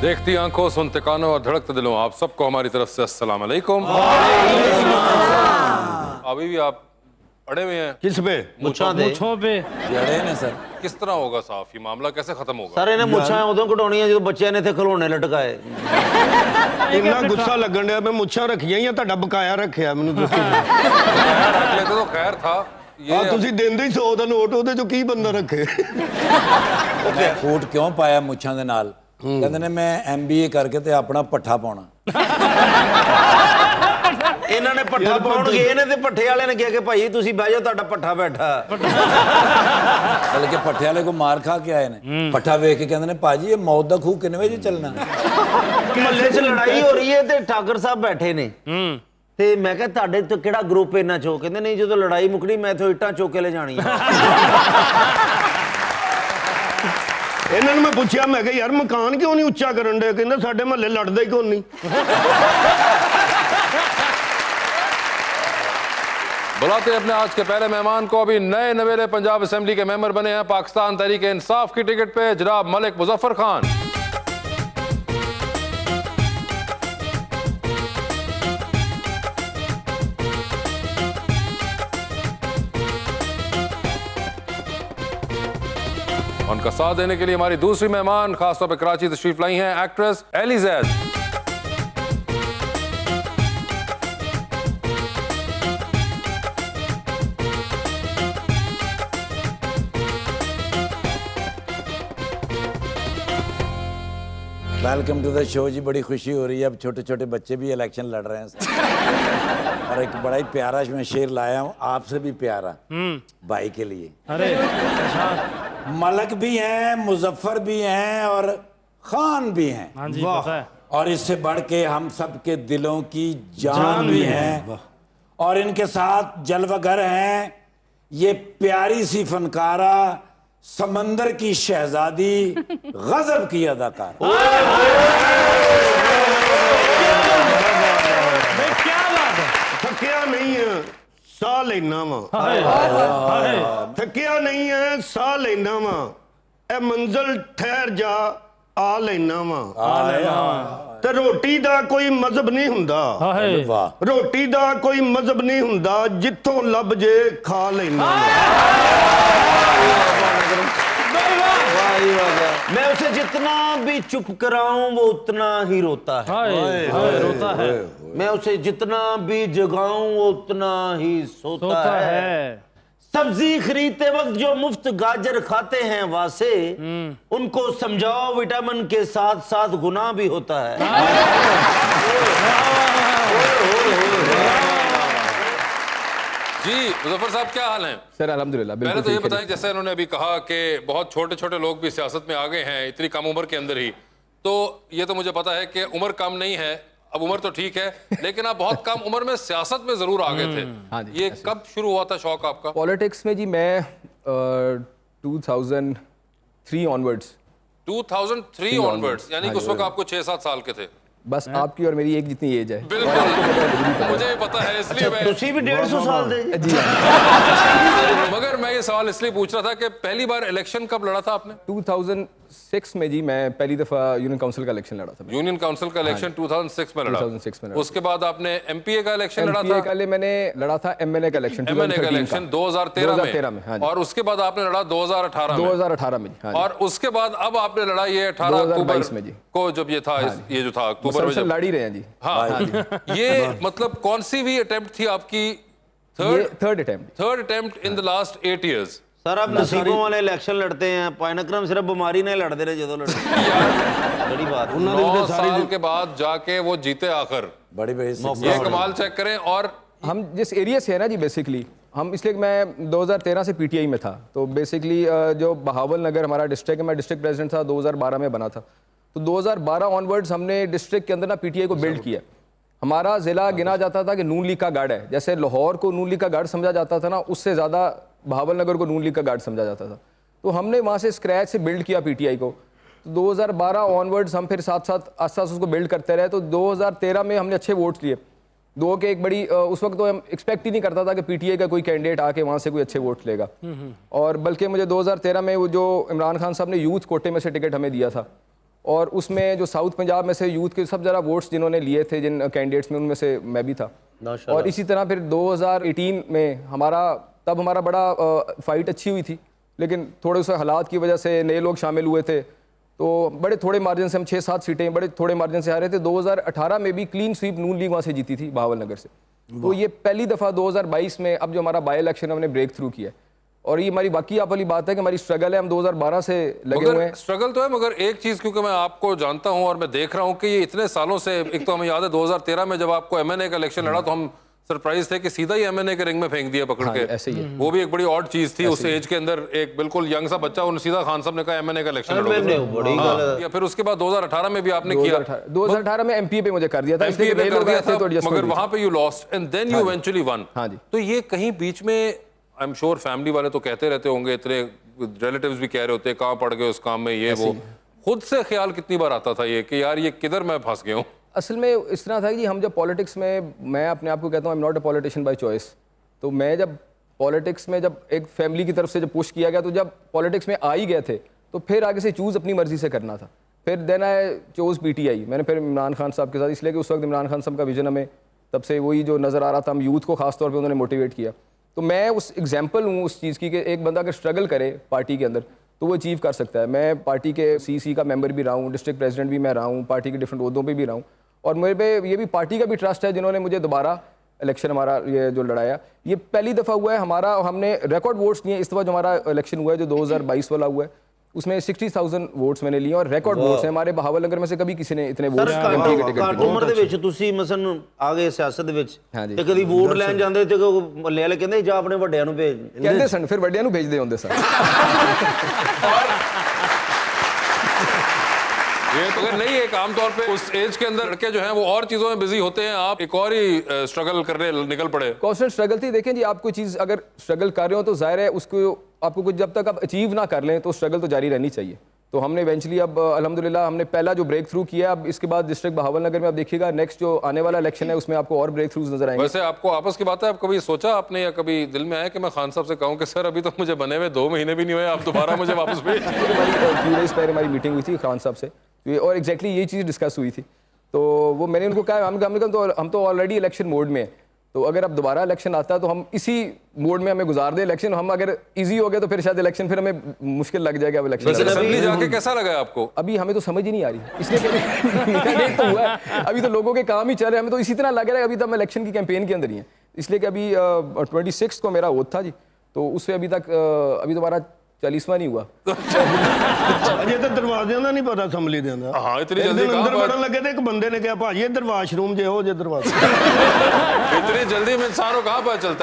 देखती आंखों, सुनते कानों और धड़कते दिलों, आप सबको हमारी तरफ से अस्सलाम वालेकुम। अभी भी आप अड़े हुए हैं किस पे? मुछों पे जड़े ने सर। किस तरह होगा साफ, ये मामला कैसे खत्म होगा? सर इन्हें मुछां उदों कटाउणियां जो बच्चे ने थे खिलौने लटकाए। इन्ना गुस्सा लगन दिया मैं मुच्छां रखियां या ਤੁਹਾਡਾ ਬਕਾਇਆ ਰੱਖਿਆ ਮੈਨੂੰ ਦੱਸੋ। रख लेते तो खैर था ये। ਆ ਤੁਸੀਂ ਦਿੰਦੇ ਹੀ 100 ਦਾ ਨੋਟ ਉਹਦੇ ਚੋਂ ਕੀ ਬੰਦਾ ਰੱਖੇ। ਮੈਂ ਕੋਟ ਕਿਉਂ ਪਾਇਆ ਮੁੱਛਾਂ ਦੇ ਨਾਲ? ਕਹਿੰਦੇ ਨੇ ਮੈਂ MBA ਕਰਕੇ ਤੇ ਆਪਣਾ ਪੱਠਾ ਪਾਉਣਾ। ਇਹਨਾਂ ਨੇ ਪੱਠਾ ਪਾਉਣ ਗਏ ਨੇ ਤੇ ਪੱਠੇ ਵਾਲੇ ਨੇ ਕਿਹਾ ਕਿ ਭਾਈ ਤੁਸੀਂ ਬਹਿ ਜਾਓ ਤੁਹਾਡਾ ਪੱਠਾ ਬੈਠਾ। ਬਲਕਿ ਪੱਠੇ ਵਾਲੇ ਕੋ ਮਾਰ ਖਾ ਕੇ ਆਏ ਨੇ। ਪੱਠਾ ਵੇਖ ਕੇ ਕਹਿੰਦੇ ਨੇ ਭਾਜੀ ਇਹ ਮੌਤ ਦਾ ਖੂਹ ਕਿੰਨੇ ਵਜੇ ਚੱਲਣਾ? ਮਹੱਲੇ 'ਚ ਲੜਾਈ ਹੋ ਰਹੀ ਹੈ ਤੇ ਠਾਕਰ ਸਾਹਿਬ ਬੈਠੇ ਨੇ ਤੇ ਮੈਂ ਕਿਹਾ ਤੁਹਾਡੇ ਤੋਂ ਕਿਹੜਾ ਗਰੁੱਪ ਇਹਨਾਂ ਚੋਂ? ਕਹਿੰਦੇ ਨਹੀਂ ਜਦੋਂ ਲੜਾਈ ਮੁੱਕਣੀ ਮੈਂ ਇੱਥੋਂ ਇੱਟਾਂ ਚੁੱਕ ਕੇ ਲੈ ਜਾਣੀਆਂ। ਇਹਨਾਂ ਨੂੰ ਮੈਂ ਪੁੱਛਿਆ ਮੈਂ ਕਿਹਾ ਯਾਰ ਮਕਾਨ ਕਿਉਂ ਨਹੀਂ ਉੱਚਾ ਕਰਨ ਦੇ? ਕਹਿੰਦਾ ਸਾਡੇ ਮਹੱਲੇ ਲੜਦਾ ਹੀ ਕੋਈ ਨਹੀਂ। बुलाते अपने आज के पहले मेहमान को। अभी नए नवेले पंजाब असेंबली के मेंबर बने हैं पाकिस्तान तहरीक इंसाफ की टिकट पे, जनाब मलिक मुजफ्फर खान। उनका साथ देने के लिए हमारी दूसरी मेहमान खासतौर पर कराची तशरीफ लाई हैं actress Ali Zaid. Welcome to the show जी। बड़ी खुशी हो रही है, अब छोटे छोटे बच्चे भी इलेक्शन लड़ रहे हैं और एक बड़ा ही प्यारा मैं शेर लाया हूँ आपसे भी प्यारा भाई के लिए। अरे मलक भी हैं, मुजफ्फर भी हैं और खान भी हैं। हाँ जी पता है। और इससे बढ़ के हम सब के दिलों की जान भी हैं। और इनके साथ जलवागर हैं ये प्यारी सी फनकारा, समंदर की शहजादी, गजब की अदाकार। क्या बात है। ਥੱਕਿਆ ਨਹੀਂ ਹੈ ਸਾਹ ਲੈਣਾ ਵਾ। ਥੱਕਿਆ ਨਹੀਂ ਹੈ ਸਾਹ ਲੈਣਾ ਵਾ। ਇਹ ਮੰਜ਼ਲ ਠਹਿਰ ਜਾ ਆ ਲੈਣਾ ਵਾ। ਤੇ ਰੋਟੀ ਦਾ ਕੋਈ ਮਜ਼ਹਬ ਨਹੀਂ ਹੁੰਦਾ। वाह। ਰੋਟੀ ਦਾ ਕੋਈ ਮਜ਼ਹਬ ਨਹੀਂ ਹੁੰਦਾ, ਜਿੱਥੋਂ ਲੱਭ ਜੇ ਖਾ ਲੈਣਾ। मैं उसे जितना भी चुप कराऊं वो उतना ही रोता है। रोता है। मैं उसे जितना भी जगाऊं वो उतना ही सोता है। सब्जी खरीदते वक्त जो मुफ्त गाजर खाते हैं वासे, उनको समझाओ विटामिन के साथ साथ गुनाह भी होता है। जी मुजफ्फर साहब क्या हाल है? सर अल्हम्दुलिल्लाह। पहले तो ये बताएं, जैसे इन्होंने अभी कहा कि बहुत छोटे छोटे लोग भी सियासत में आ गए हैं इतनी कम उम्र के अंदर ही, तो ये तो मुझे पता है कि उम्र कम नहीं है, अब उम्र तो ठीक है, लेकिन आप बहुत कम उम्र में सियासत में जरूर आ गए थे। हाँ जी, ये कब शुरू हुआ था शौक आपका? पॉलिटिक्स में जी मैं 2003 ऑनवर्ड्स 2003 ऑनवर्ड्स, यानी कि उस वक्त आपको 6-7 साल के थे। बस आपकी और मेरी एक जितनी एज है। बिल्कुल मुझे भी पता है, इसलिए मैं तुसी भी 150 साल दे जी मगर मैं ये सवाल इसलिए पूछ रहा था कि पहली बार इलेक्शन कब लड़ा था आपने? 2006 में जी मैं पहली दफा यूनियन काउंसिल का इलेक्शन लड़ा था। यूनियन काउंसिल का इलेक्शन 2006 में लड़ा। 2006 में लड़ा। उसके बाद आपने MPA का इलेक्शन लड़ा MPA था। का मैंने लड़ा था MNA का इलेक्शन, MNA का इलेक्शन 2013 में। हाँ जी। और उसके बाद आपने लड़ा 2018 में। 2018 में जी। हाँ जी। और उसके बाद अब आपने लड़ा ये 18 अक्टूबर में जी को, जब ये था ये जो था अक्टूबर में, जब लड़ ही रहे हैं जी। हाँ ये मतलब कौन सी भी अटेम्प्ट थी आपकी? Third attempt in the last 8 years। Sir आप नसीबों वाले इलेक्शन लड़ते हैं, पायनक्रम सिर्फ बीमारी नहीं लड़ते रहे जो लड़ते। बड़ी बात। 9 साल के बाद जाके वो जीते आखिर। बड़ी ये कमाल चेक करें। और हम जिस एरिया से है ना जी, बेसिकली हम, इसलिए मैं 2013 से PTI में था, तो बेसिकली जो बहावल नगर हमारा डिस्ट्रिक्ट है, मैं डिस्ट्रिक्ट प्रेसिडेंट था, 2012 में बना था। तो 2012 ऑनवर्ड्स हमने डिस्ट्रिक्ट के अंदर ना PTI को बिल्ड किया। हमारा ज़िला गिना जाता था कि नून लीग का गार्ड है, जैसे लाहौर को नून लीग का गार्ड समझा जाता था ना, उससे ज़्यादा बहावल नगर को नून लीग का गार्ड समझा जाता था। तो हमने वहाँ से स्क्रैच से बिल्ड किया PTI को। तो 2012 ऑनवर्ड्स हम फिर साथ साथ आस्ते आस्ते उसको बिल्ड करते रहे। तो 2013 में हमने अच्छे वोट्स लिए, दो के एक बड़ी उस वक्त तो हम एक्सपेक्ट ही नहीं करता था कि PTI का कोई कैंडिडेट आके वहाँ से कोई अच्छे वोट लेगा। और बल्कि मुझे 2013 में वो जो इमरान खान साहब ने यूथ कोटे में से टिकट हमें दिया था, और उसमें जो साउथ पंजाब में से यूथ के सब ज़रा वोट्स जिन्होंने लिए थे जिन कैंडिडेट्स में, उनमें से मैं भी था। और इसी तरह फिर 2018 में तब हमारा बड़ा फाइट अच्छी हुई थी, लेकिन थोड़े से हालात की वजह से नए लोग शामिल हुए थे, तो बड़े थोड़े मार्जिन से हम 6-7 सीटें बड़े थोड़े मार्जिन से हारे थे। 2018 में भी क्लीन स्वीप नून लीग वहाँ से जीती थी बहावल नगर से। तो ये पहली दफ़ा 2022 में अब जो हमारा बाई इलेक्शन हमने ब्रेक थ्रू किया, और ये हमारी बाकी आप वाली बात है कि हमारी स्ट्रगल है, हम 2012 से लगे हुए हैं। स्ट्रगल तो है, मगर एक चीज, क्योंकि मैं आपको जानता हूं और मैं देख रहा हूं कि ये इतने सालों से, एक तो हमें याद है 2013 में जब आपको एमएनए का इलेक्शन लड़ा तो हम सरप्राइज थे कि सीधा ही एमएनए के रिंग में फेंक दिया पकड़ के। ऐसे ही है। वो भी एक बड़ी ऑड चीज थी उस एज के अंदर, एक बिल्कुल यंग सा बच्चा, उन्होंने सीधा खान साहब ने कहा एमएनए का इलेक्शन लड़ोगे। या फिर उसके बाद 2018 में भी आपने किया। 2018 में एमपी पे मुझे कर दिया था, इसलिए MPA नए कर लोग दिया आए थे तो था, adjustment मगर हुई थी। वहां पे you lost and then you eventually won. हाँ जी। तो ये कहीं बीच में, आई एम श्योर फैमिली वाले तो कहते रहते होंगे, इतने रिलेटिव्स भी कह रहे होते हैं कहाँ पड़ गए उस काम में, ये वो, खुद से ख्याल कितनी बार आता था ये कि यार ये किधर मैं फंस गया हूँ? असल में इस तरह था कि हम जब पॉलिटिक्स में, मैं अपने आप को कहता हूँ I am not a politician by choice, तो मैं जब पॉलिटिक्स में जब एक फैमिली की तरफ से जब पुश किया गया, तो जब पॉलिटिक्स में आ ही गए थे तो फिर आगे से चूज़ अपनी मर्जी से करना था। फिर देन आई चोज़ पीटीआई, मैंने फिर इमरान खान साहब के साथ, इसलिए कि उस वक्त इमरान खान साहब का विजन हमें तब से वही जो नज़र आ रहा था, हम यूथ को खास तौर पे उन्होंने मोटिवेट किया। तो मैं उस एग्जाम्पल हूँ उस चीज़ की कि एक बंदा अगर स्ट्रगल करे पार्टी के अंदर तो वो अचीव कर सकता है। मैं पार्टी के सीसी का मेंबर भी रहा हूँ, डिस्ट्रिक्ट प्रेसिडेंट भी मैं रहा हूँ, पार्टी के डिफरेंट ओहदों पे भी रहा हूँ, और मेरे पे ये भी पार्टी का भी ट्रस्ट है जिन्होंने मुझे दोबारा इलेक्शन हमारा ये जो लड़ाया, ये पहली दफ़ा हुआ है हमारा, हमने रिकॉर्ड वोट्स दिए। इस दफ़ा जो हमारा इलेक्शन हुआ है जो 2022 वाला हुआ है, उसमें 60,000 वोट्स मैंने लिए और रिकॉर्ड वोट्स हैं। हमारे बहावल नगर में से कभी किसी ने इतने वोट्स एमपी के टिकट ਘੱਟ ਉਮਰ ਦੇ ਵਿੱਚ ਤੁਸੀਂ ਮਸਨ ਆ ਗਏ ਸਿਆਸਤ ਦੇ ਵਿੱਚ ਹਾਂਜੀ। ਤੇ ਕਦੀ ਵੋਟ ਲੈਣ ਜਾਂਦੇ ਤੇ ਮੱਲੇ ਵਾਲੇ ਕਹਿੰਦੇ ਜਾ ਆਪਣੇ ਵੱਡਿਆਂ ਨੂੰ ਭੇਜ। ਕਹਿੰਦੇ ਸਨ, ਫਿਰ ਵੱਡਿਆਂ ਨੂੰ ਭੇਜਦੇ ਹੁੰਦੇ ਸਨ। ये तो अगर नहीं, एक आमतौर पे उस एज के अंदर लड़के जो हैं वो और चीजों में बिजी होते हैं, आप एक और ही स्ट्रगल करने निकल पड़े। कॉन्स्टेंट स्ट्रगल थी। देखें जी, आप कोई चीज़ अगर स्ट्रगल कर रहे हो तो जाहिर है उसको आपको कुछ जब तक आप अचीव ना कर लें तो स्ट्रगल तो जारी रहनी चाहिए। तो हमने इवेंचुअली अब अल्हम्दुलिल्लाह हमने पहला जो ब्रेक थ्रू किया, अब इसके बाद डिस्ट्रिक्ट बहावल नगर में आप देखिएगा नेक्स्ट जो आने वाला इलेक्शन है उसमें आपको और ब्रेक थ्रूज नजर आएंगे। वैसे आपको आपस की बात है, आप कभी सोचा आपने या कभी दिल में आया कि मैं खान साहब से कहूँ कि सर अभी तो मुझे बने हुए 2 महीने भी नहीं हुए, आप दोबारा मुझे वापस भेज। फ्यू डेज पहले हमारी मीटिंग हुई थी खान साहब से और एग्जैक्टली यही चीज़ डिस्कस हुई थी। तो वो मैंने उनको कहा हम तो ऑलरेडी इलेक्शन मोड में हैं, तो अगर अब दोबारा इलेक्शन आता है तो हम इसी मोड में हमें गुजार दें इलेक्शन। हम अगर इजी हो गए तो फिर शायद इलेक्शन फिर हमें मुश्किल लग जाएगा अब वैसे इलेक्शन। असेंबली जाके कैसा लगा आपको? अभी हमें तो समझ ही नहीं आ रही, इसलिए कैंडिडेट तो हुआ है, अभी तो लोगों के काम ही चल रहे हैं, हमें तो इसी तरह लग रहा है अभी तो हम इलेक्शन की कैंपेन के अंदर ही हैं। इसलिए कि अभी 26 को मेरा वोट था जी, तो उससे अभी तक अभी तो हमारा 40वां नहीं हुआ। ਅਜੇ ਤਾਂ ਦਰਵਾਜ਼ਿਆਂ ਦਾ ਨਹੀਂ ਪਤਾ ਅਸੈਂਬਲੀ ਦੇ ਅੰਦਰ। हाँ, इतनी ਇੱਕ जल्दी ਦਿਨ ਅੰਦਰ कहाँ ਵੜਨ ਲੱਗੇ ਤੇ ਇੱਕ ਬੰਦੇ ਨੇ ਕਿਹਾ ਭਾਜੀ ਇੱਧਰ ਵਾਸ਼ਰੂਮ ਜੇ ਹੋ ਜੇ ਦਰਵਾਜ਼ਾ। इतनी जल्दी में इंसान को कहाँ पता चलता है?